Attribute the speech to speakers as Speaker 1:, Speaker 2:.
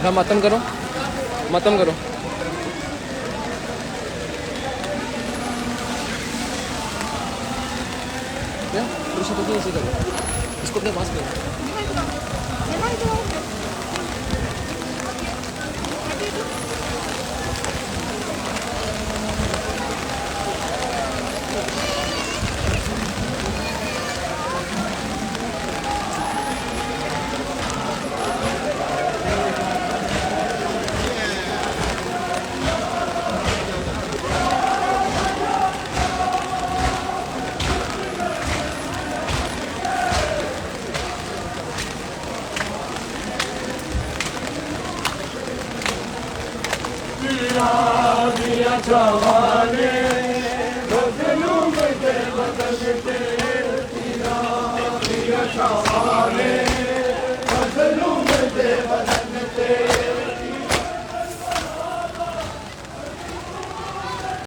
Speaker 1: हाँ मतम करो, मतम करो। क्या तो ऐसे करो, इसको अपने पास करो।
Speaker 2: जवाने बदलूं मैं बदलते तेरा शवाने